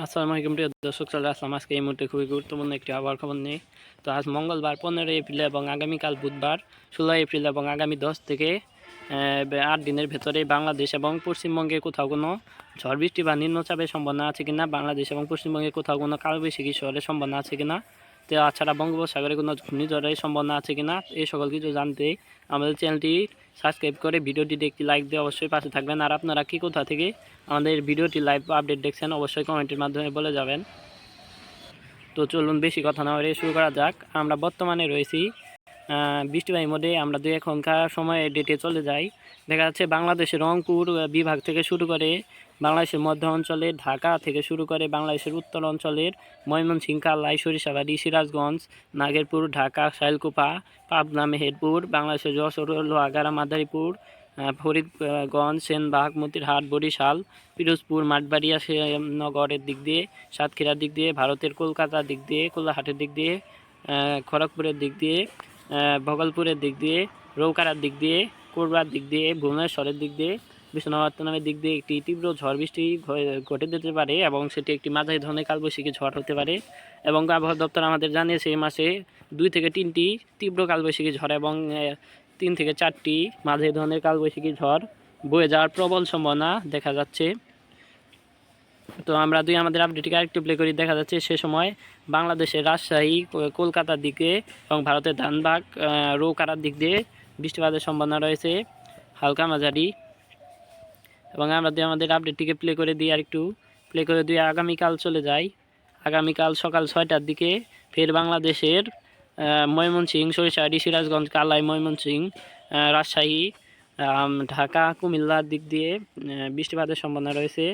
আসসালামু আলাইকুম প্রিয় দর্শক, চলে আসলাম আজকে এই মুহূর্তে খুবই গুরুত্বপূর্ণ একটি আবহাওয়ার খবর নিয়ে। তো আজ মঙ্গলবার 15 এপ্রিল এবং আগামীকাল বুধবার 16 এপ্রিল এবং আগামী 10 থেকে 8 দিনের ভেতরে বাংলাদেশ এবং পশ্চিমবঙ্গে কোথাও কোনো ঝড় বৃষ্টি বা নিম্নচাপের সম্ভাবনা আছে কিনা, বাংলাদেশ এবং পশ্চিমবঙ্গে কোথাও কোনো কালবৈশাখী ঝড়ের সম্ভাবনা আছে কিনা, তাছাড়া বঙ্গোপসাগরে কোনো ঘূর্ণিঝড়ের সম্ভাবনা আছে কিনা, এই সকল কিছু জানতে আমাদের চ্যানেলটি সাবস্ক্রাইব করে ভিডিওটিতে একটি লাইক দিয়ে অবশ্যই পাশে থাকবেন। আর আপনারা কি কোথা থেকে আমাদের ভিডিওটি লাইভ আপডেট দেখছেন অবশ্যই কমেন্টের মাধ্যমে বলে যাবেন। তো চলুন বেশি কথা না বলে শুরু করা যাক। আমরা বর্তমানে রয়েছি বৃষ্টিবাহী মোডে। আমরা এখনকার সময়ে ডেটে চলে যাই। দেখা যাচ্ছে বাংলাদেশের রংপুর বিভাগ থেকে শুরু করে বাংলাদেশের মধ্য অঞ্চলে ঢাকা থেকে শুরু করে বাংলাদেশের উত্তর অঞ্চলের ময়মনসিংহ, কালাই, সরিষাবাড়ি, সিরাজগঞ্জ, নাগেরপুর, ঢাকা, শাইলকুপা, পাবনা, মেহেরপুর, বাংলাদেশের যশোর, লোহাগাড়া, মাদারীপুর, ফরিদগঞ্জ, সেনবাগ, মতিরহাট, বরিশাল, পিরোজপুর, মাঠবাড়িয়া, নগরের দিক দিয়ে, সাতক্ষীরার দিক দিয়ে, ভারতের কলকাতার দিক দিয়ে, কোলাহাটের দিক দিয়ে, খড়গপুরের দিক দিয়ে, ভগলপুরের দিক দিয়ে, রৌকারার দিক দিয়ে, কোরবার দিক দিয়ে, ভুবনেশ্বরের দিক দিয়ে, বিশ্বনাথের দিক দিয়ে একটি তীব্র ঝড় বৃষ্টি ঘটে যেতে পারে এবং সেটি একটি মাঝারি ধরনের কালবৈশাখী ঝড় হতে পারে। এবং আবহাওয়া দপ্তর আমাদের জানিয়েছে এই মাসে 2 থেকে 3টি তীব্র কালবৈশাখী ঝড় এবং 3 থেকে 4টি মাঝারি ধরনের কালবৈশাখী ঝড় বয়ে যাওয়ার প্রবল সম্ভাবনা দেখা যাচ্ছে। তো আমরা আমাদের আপডেটটিকে আরেকটু প্লে করি। দেখা যাচ্ছে সে সময় বাংলাদেশের রাজশাহী, কলকাতার দিকে এবং ভারতের ধানবাদ, রৌকারার দিক দিয়ে বৃষ্টিপাতের সম্ভাবনা রয়েছে হালকা মাঝারি। এবং আমরা আমাদের আপডেটটিকে প্লে করে দিই, আরেকটু প্লে করে দিয়ে আগামীকাল চলে যাই। আগামীকাল সকাল 6টার দিকে ফের বাংলাদেশের ময়মনসিংহ, সরিষাবাড়ি, সিরাজগঞ্জ, কালাই, ময়মনসিংহ, রাজশাহী, ঢাকা, কুমিল্লার দিক দিয়ে বৃষ্টিপাতের সম্ভাবনা রয়েছে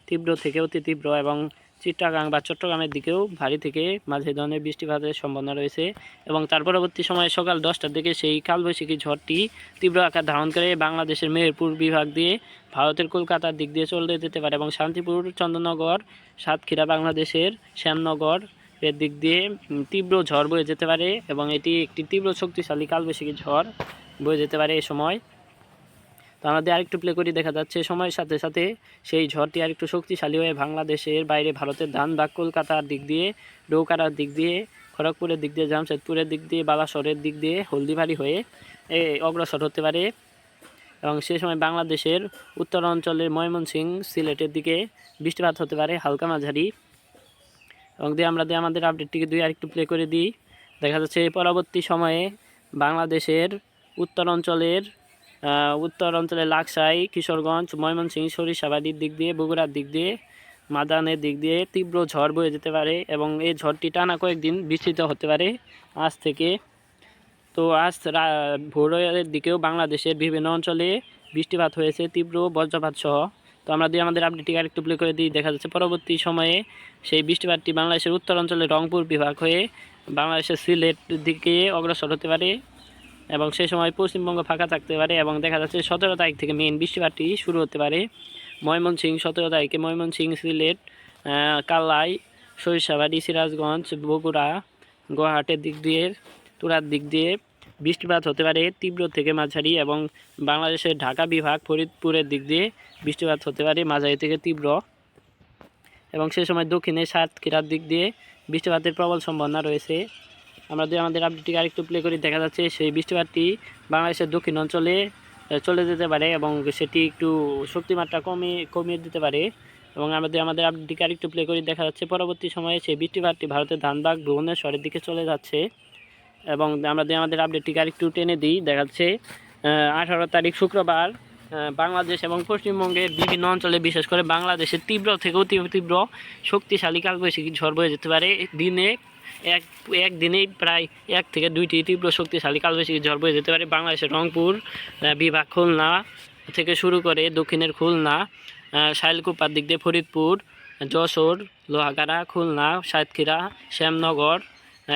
তীব্র থেকে অতি তীব্র, এবং চিট্টাগাং বা চট্টগ্রামের দিকেও ভারী থেকে মাঝারি ধরনের বৃষ্টিপাতের সম্ভাবনা রয়েছে। এবং তার পরবর্তী সময়ে সকাল 10টার দিকে সেই কালবৈশাখী ঝড়টি তীব্র আকার ধারণ করে বাংলাদেশের মেহেরপুর বিভাগ দিয়ে ভারতের কলকাতার দিক দিয়ে চলে যেতে পারে এবং শান্তিপুর, চন্দননগর, সাতক্ষীরা, বাংলাদেশের শ্যামনগর এর দিক দিয়ে তীব্র ঝড় বয়ে যেতে পারে এবং এটি একটি তীব্র শক্তিশালী কালবৈশাখী ঝড় বয়ে যেতে পারে এই সময়। তো আমাদের আরেকটু প্লে করি। দেখা যাচ্ছে সময়ের সাথে সাথে সেই ঝড়টি আরেকটু শক্তিশালী হয়ে বাংলাদেশের বাইরে ভারতের ধানবাদ, কলকাতার দিক দিয়ে, রৌকারার দিক দিয়ে, খড়গপুরের দিক দিয়ে, জামশেদপুরের দিক দিয়ে, বালাসরের দিক দিয়ে হলদিবাড়ি হয়ে অগ্রসর হতে পারে। এবং সে সময় বাংলাদেশের উত্তর অঞ্চলের ময়মনসিংহ, সিলেটের দিকে বৃষ্টিপাত হতে পারে হালকা মাঝারি। এবং আমরা আমাদের আপডেটটিকে আরেকটু প্লে করে দিই। দেখা যাচ্ছে পরবর্তী সময়ে বাংলাদেশের উত্তর অঞ্চলের লাকসাই, কিশোরগঞ্জ, ময়মনসিংহ, সরিষাবাড়ির দিক দিয়ে, বগুড়ার দিক দিয়ে, মাদানের দিক দিয়ে তীব্র ঝড় বয়ে যেতে পারে এবং এই ঝড়টি টানা কয়েকদিন বিস্তৃত হতে পারে আজ থেকে। তো আজ ভোরের দিকেও বাংলাদেশের বিভিন্ন অঞ্চলে বৃষ্টিপাত হয়েছে তীব্র বজ্রপাত সহ। তো আমরা আমাদের আপডেটটি আরেকটু প্লে করে দিই। দেখা যাচ্ছে পরবর্তী সময়ে সেই বৃষ্টিপাতটি বাংলাদেশের উত্তর অঞ্চলে রংপুর বিভাগ হয়ে বাংলাদেশের সিলেট দিকে অগ্রসর হতে পারে এবং সেই সময় পশ্চিমবঙ্গ ফাঁকা থাকতে পারে। এবং দেখা যাচ্ছে 17 তারিখ থেকে মেইন বৃষ্টিপাতটি শুরু হতে পারে ময়মনসিংহ, 17 তারিখে ময়মনসিংহ, সিলেট, কালাই, সরিষাবাড়ি, সিরাজগঞ্জ, বগুড়া, গুয়াহাটির দিক দিয়ে, তুরার দিক দিয়ে বৃষ্টিপাত হতে পারে তীব্র থেকে মাঝারি। এবং বাংলাদেশের ঢাকা বিভাগ, ফরিদপুরের দিক দিয়ে বৃষ্টিপাত হতে পারে মাঝারি থেকে তীব্র। এবং সে সময় দক্ষিণে সাতক্ষীরার দিক দিয়ে বৃষ্টিপাতের প্রবল সম্ভাবনা রয়েছে। আমরা আমাদের আপডেটটি আরেকটু প্লে করি। দেখা যাচ্ছে সেই বৃষ্টিপাতটি বাংলাদেশের দক্ষিণ অঞ্চলে চলে যেতে পারে এবং সেটি একটু শক্তিমাত্রা কমিয়ে দিতে পারে। এবং আমাদের আপডেটটিকে আরেকটু প্লে করি। দেখা যাচ্ছে পরবর্তী সময়ে সেই বৃষ্টিপাতটি ভারতের ধানবাদ, ভুবনেশ্বরের দিকে চলে যাচ্ছে। এবং আমরা আমাদের আপডেটটিকে আরেকটু টেনে দিই। দেখা যাচ্ছে 18 তারিখ শুক্রবার বাংলাদেশ এবং পশ্চিমবঙ্গের বিভিন্ন অঞ্চলে, বিশেষ করে বাংলাদেশের তীব্র থেকে অতি তীব্র শক্তিশালী কালবৈশাখী ঝড় বয়ে যেতে পারে। দিনে একদিনেই প্রায় 1 থেকে 2টি তীব্র শক্তিশালী কালবৈশাখী ঝড় বয়ে যেতে পারে বাংলাদেশের রংপুর বিভাগ, খুলনা থেকে শুরু করে দক্ষিণের খুলনা, শাইলকুপার দিক দিয়ে ফরিদপুর, যশোর, লোহাগাড়া, খুলনা, সাতক্ষীরা, শ্যামনগর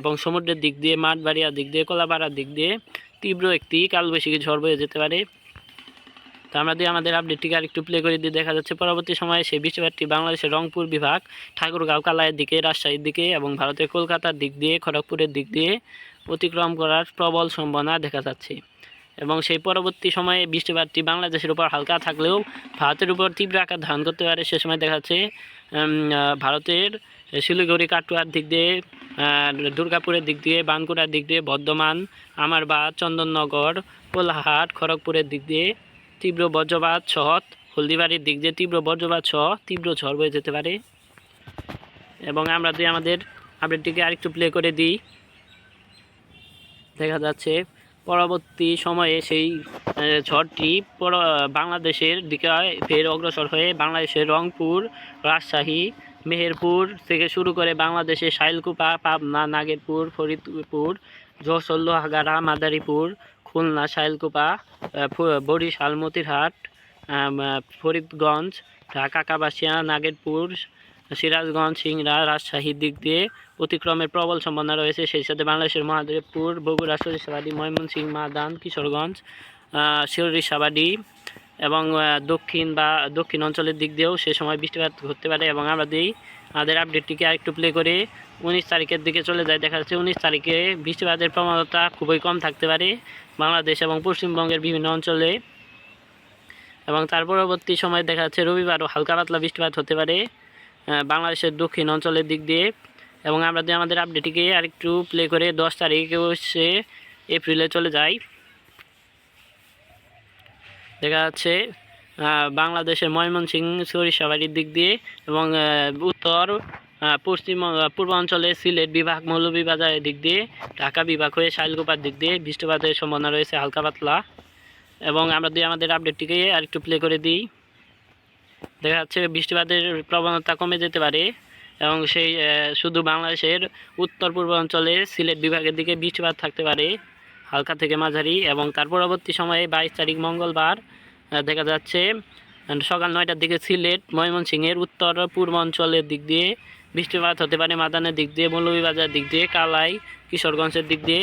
এবং সমুদ্রের দিক দিয়ে, মাঠবাড়িয়ার দিক দিয়ে, কলাপাড়ার দিক দিয়ে তীব্র একটি কালবৈশাখী ঝড় বয়ে যেতে পারে। তো আমরা আমাদের আপডেটটিকে আরেকটু প্লে করে দিয়ে দেখা যাচ্ছে পরবর্তী সময়ে সেই বৃষ্টিপাতটি বাংলাদেশের রংপুর বিভাগ, ঠাকুরগাঁও, কালাইয়ের দিকে, রাজশাহীর দিকে এবং ভারতের কলকাতার দিক দিয়ে, খড়গপুরের দিক দিয়ে অতিক্রম করার প্রবল সম্ভাবনা দেখা যাচ্ছে। এবং সেই পরবর্তী সময়ে বৃষ্টিপাতটি বাংলাদেশের উপর হালকা থাকলেও ভারতের উপর তীব্র আকার ধারণ করতে পারে। সে সময় দেখা যাচ্ছে ভারতের শিলিগুড়ি, কাটুয়ার দিক দিয়ে, দুর্গাপুরের দিক দিয়ে, বানকুড়ার দিক দিয়ে, বর্ধমান, আমারবাদ, চন্দননগর, কোলাহাট, খড়গপুরের দিক দিয়ে তীব্র বজ্রপাত সহ, হলদিবাড়ির দিক দিয়ে তীব্র বজ্রপাত সহ তীব্র ঝড় বয়ে যেতে পারে। এবং আমরা যদি আমাদের আপডেটটিকে আরেকটু প্লে করে দিই, দেখা যাচ্ছে পরবর্তী সময়ে সেই ঝড়টি বাংলাদেশের দিকে ফের অগ্রসর হয়ে বাংলাদেশের রংপুর, রাজশাহী, মেহেরপুর থেকে শুরু করে বাংলাদেশের শাইলকুপা, পাবনা, নাগেরপুর, ফরিদপুর, যশোর, লোহাগাড়া, মাদারীপুর, খুলনা, শাইলকুপা, বরিশাল, মতিরহাট, ফরিদগঞ্জ, ঢাকা, কাপাসিয়া, নাগেরপুর, সিরাজগঞ্জ, সিংড়া, রাজশাহীর দিক দিয়ে অতিক্রমের প্রবল সম্ভাবনা রয়েছে। সেই সাথে বাংলাদেশের মহাদেবপুর, বগুড়া, সরিষাবাড়ি, ময়মনসিংহ, মাদান, কিশোরগঞ্জ, সরিষাবাড়ি এবং দক্ষিণ অঞ্চলের দিক দিয়েও সে সময় বৃষ্টিপাত ঘটতে পারে। এবং আমরা আমাদের আপডেটটিকে আরেকটু প্লে করে 19 তারিখের দিকে চলে যায়। দেখা যাচ্ছে 19 তারিখে বৃষ্টিপাতের প্রবণতা খুবই কম থাকতে পারে বাংলাদেশ এবং পশ্চিমবঙ্গের বিভিন্ন অঞ্চলে। এবং তার পরবর্তী সময় দেখা যাচ্ছে রবিবারও হালকা পাতলা বৃষ্টিপাত হতে পারে বাংলাদেশের দক্ষিণ অঞ্চলের দিক দিয়ে। এবং আমরা যদি আমাদের আপডেটটিকে আরেকটু প্লে করে 10 তারিখেও সে এপ্রিলে চলে যাই, দেখা যাচ্ছে বাংলাদেশের ময়মনসিংহ, সরিষাবাড়ির দিক দিয়ে এবং উত্তর পূর্বাঞ্চলে সিলেট বিভাগ, মৌলভীবাজারের দিক দিয়ে, ঢাকা বিভাগ হয়ে শাইলকুপার দিক দিয়ে বৃষ্টিপাতের সম্ভাবনা রয়েছে হালকা পাতলা। এবং আমরা যদি আমাদের আপডেটটিকে আরেকটু প্লে করে দিই, দেখা যাচ্ছে বৃষ্টিপাতের প্রবণতা কমে যেতে পারে এবং সেই শুধু বাংলাদেশের উত্তর পূর্বাঞ্চলে সিলেট বিভাগের দিকে বৃষ্টিপাত থাকতে পারে হালকা থেকে মাঝারি। এবং তার পরবর্তী সময়ে 22 তারিখ মঙ্গলবার দেখা যাচ্ছে সকাল 9টার দিকে সিলেট, ময়মনসিংহের উত্তর পূর্বাঞ্চলের দিক দিয়ে বৃষ্টিপাত হতে পারে, মাদানের দিক দিয়ে, মৌলভীবাজারের দিক দিয়ে, কালাই, কিশোরগঞ্জের দিক দিয়ে।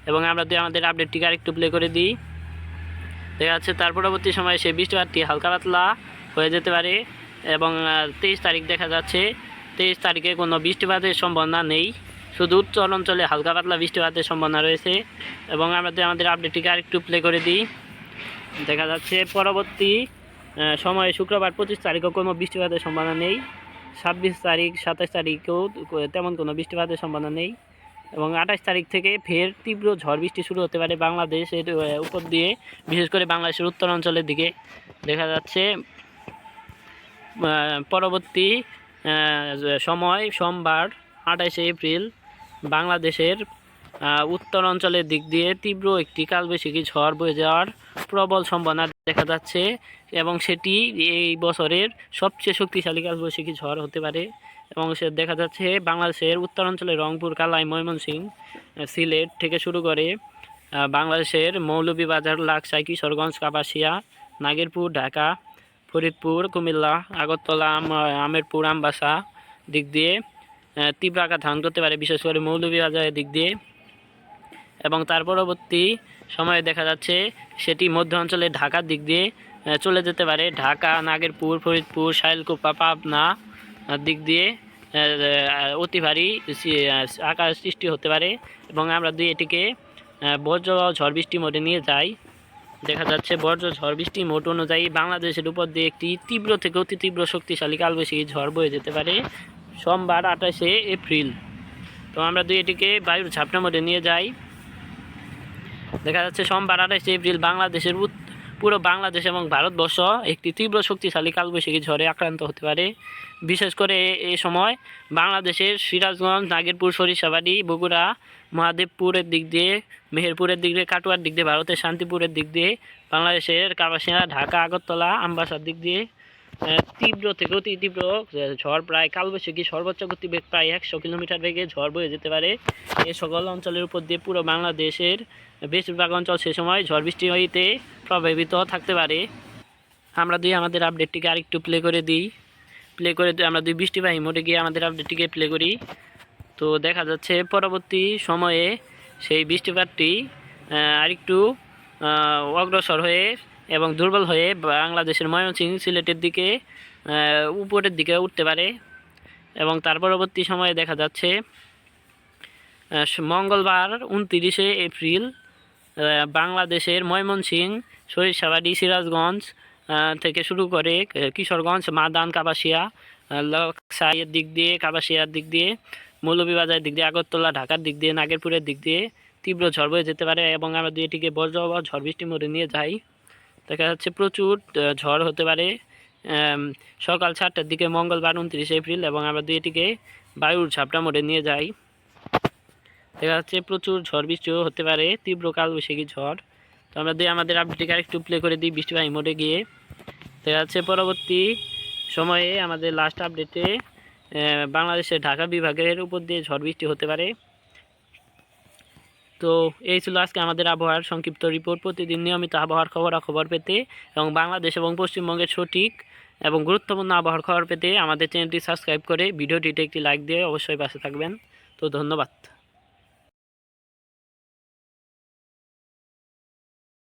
এবং আমরা যদি আমাদের আপডেটটিকে আরেকটু প্লে করে দিই, দেখা যাচ্ছে তার পরবর্তী সময়ে সেই বৃষ্টিপাতটি হালকা পাতলা হয়ে যেতে পারে। এবং 23 তারিখ দেখা যাচ্ছে 23 তারিখে কোনো বৃষ্টিপাতের সম্ভাবনা নেই, শুধু উত্তর অঞ্চলে হালকা পাতলা বৃষ্টিপাতের সম্ভাবনা রয়েছে। এবং আমরা যদি আমাদের আপডেটটিকে আরেকটু প্লে করে দিই, দেখা যাচ্ছে পরবর্তী সময়ে শুক্রবার 25 তারিখেও কোনো বৃষ্টিপাতের সম্ভাবনা নেই, 26 তারিখ 27 তারিখেও তেমন কোনো বৃষ্টিপাতের সম্ভাবনা নেই। এবং 28 তারিখ থেকে ফের তীব্র ঝড় বৃষ্টি শুরু হতে পারে বাংলাদেশের উপর দিয়ে, বিশেষ করে বাংলাদেশের উত্তর অঞ্চলের দিকে। দেখা যাচ্ছে পরবর্তী সময় সোমবার 28 এপ্রিল বাংলাদেশের উত্তর অঞ্চলের দিক দিয়ে তীব্র একটি কালবৈশাখী ঝড় বয়ে যাওয়ার প্রবল সম্ভাবনা দেখা যাচ্ছে এবং সেটি এই বছরের সবচেয়ে শক্তিশালী কালবৈশাখী ঝড় হতে পারে। এবং সে দেখা যাচ্ছে বাংলাদেশের উত্তরাঞ্চলে রংপুর, কালাই, ময়মনসিংহ, সিলেট থেকে শুরু করে বাংলাদেশের মৌলভীবাজার, লাকসাই, কিশোরগঞ্জ, কাপাসিয়া, নাগেরপুর, ঢাকা, ফরিদপুর, কুমিল্লা, আগরতলা, আমেরপুর, আমবাসা দিক দিয়ে তীব্র আঘাত ধারণ করতে পারে, বিশেষ করে মৌলভীবাজারের দিক দিয়ে। এবং তার পরবর্তী সময়ে দেখা যাচ্ছে সেটি মধ্য অঞ্চলে ঢাকার দিক দিয়ে চলে যেতে পারে, ঢাকা, নাগেরপুর, ফরিদপুর, শাইলকুপা, পাবনা দিক দিয়ে অতি ভারী আকার সৃষ্টি হতে পারে। এবং আমরা যদি এটিকে বজ্র ঝড় বৃষ্টি মোডে নিয়ে যাই, দেখা যাচ্ছে বজ্র ঝড় বৃষ্টি মোড অনুযায়ী বাংলাদেশের উপর দিয়ে একটি তীব্র থেকে অতি তীব্র শক্তিশালী কালবৈশাখী ঝড় বয়ে যেতে পারে সোমবার 28 এপ্রিল। তো আমরা যদি এটিকে বায়ুর ঝাপটা মোডে নিয়ে যাই, দেখা যাচ্ছে সোমবার 28 এপ্রিল বাংলাদেশের পুরো বাংলাদেশ এবং ভারতবর্ষ একটি তীব্র শক্তিশালী কালবৈশাখী ঝড়ে আক্রান্ত হতে পারে। বিশেষ করে এ সময় বাংলাদেশের সিরাজগঞ্জ, নাগেরপুর, সরিষাবাড়ি, বগুড়া, মহাদেবপুরের দিক দিয়ে, মেহেরপুরের দিক দিয়ে, কাটুয়ার দিক দিয়ে, ভারতের শান্তিপুরের দিক দিয়ে, বাংলাদেশের কাপাসিয়া, ঢাকা, আগরতলা, আমবাসার দিক দিয়ে তীব্র থেকে অতি তীব্র ঝড় প্রায় কালবৈশাখী সর্বোচ্চ গতিবেগ প্রায় 100 কিলোমিটার বেগে ঝড় বয়ে যেতে পারে। এ সকল অঞ্চলের উপর দিয়ে পুরো বাংলাদেশের বেশিরভাগ অঞ্চল সে সময় ঝড় বৃষ্টি হইতে প্রভাবিত থাকতে পারে। আমরা আমাদের আপডেটটিকে আরেকটু প্লে করে দিই, প্লে করে আমরা বৃষ্টিবাহী মোডে গিয়ে আমাদের আপডেটটিকে প্লে করি। তো দেখা যাচ্ছে পরবর্তী সময়ে সেই বৃষ্টিপাতটি আরেকটু অগ্রসর হয়ে এবং দুর্বল হয়ে বাংলাদেশের ময়মনসিংহ, সিলেটের দিকে উপরের দিকে উঠতে পারে। এবং তার পরবর্তী সময়ে দেখা যাচ্ছে মঙ্গলবার 29 এপ্রিল বাংলাদেশের ময়মনসিংহ, সরিষাবাড়ি, সিরাজগঞ্জ থেকে শুরু করে কিশোরগঞ্জ, মাদান, কাপাসিয়া, লাকসাইয়ের দিক দিয়ে, কাপাসিয়ার দিক দিয়ে, মৌলভীবাজারের দিক দিয়ে, আগরতলা, ঢাকার দিক দিয়ে, নাগেরপুরের দিক দিয়ে তীব্র ঝড় বয়ে যেতে পারে এবং আমরা এটিকে বজ্র বা ঝড় বৃষ্টি মোড়ে নিয়ে যাই। দেখা যাচ্ছে প্রচুর ঝড় হতে পারে সকাল 7টার দিকে মঙ্গলবার 29 এপ্রিল এবং আমরা এটিকে বায়ুর ঝাপটা মোড়ে নিয়ে যাই। দেখা যাচ্ছে প্রচুর ঝড় বৃষ্টিও হতে পারে, তীব্র কালবৈশাখী ঝড়। তো আমরা আমাদের আপডেটটিকে আরেকটু প্লে করে দিই বৃষ্টিবাহী মোডে গিয়ে। দেখা যাচ্ছে পরবর্তী সময়ে আমাদের লাস্ট আপডেটে বাংলাদেশের ঢাকা বিভাগের উপর দিয়ে ঝড় বৃষ্টি হতে পারে। তো এই ছিল আজকে আমাদের আবহাওয়ার সংক্ষিপ্ত রিপোর্ট। প্রতিদিন নিয়মিত আবহাওয়ার খবরাখবর পেতে এবং বাংলাদেশ এবং পশ্চিমবঙ্গের সঠিক এবং গুরুত্বপূর্ণ আবহাওয়ার খবর পেতে আমাদের চ্যানেলটি সাবস্ক্রাইব করে ভিডিওটিতে একটি লাইক দিয়ে অবশ্যই পাশে থাকবেন। তো ধন্যবাদ।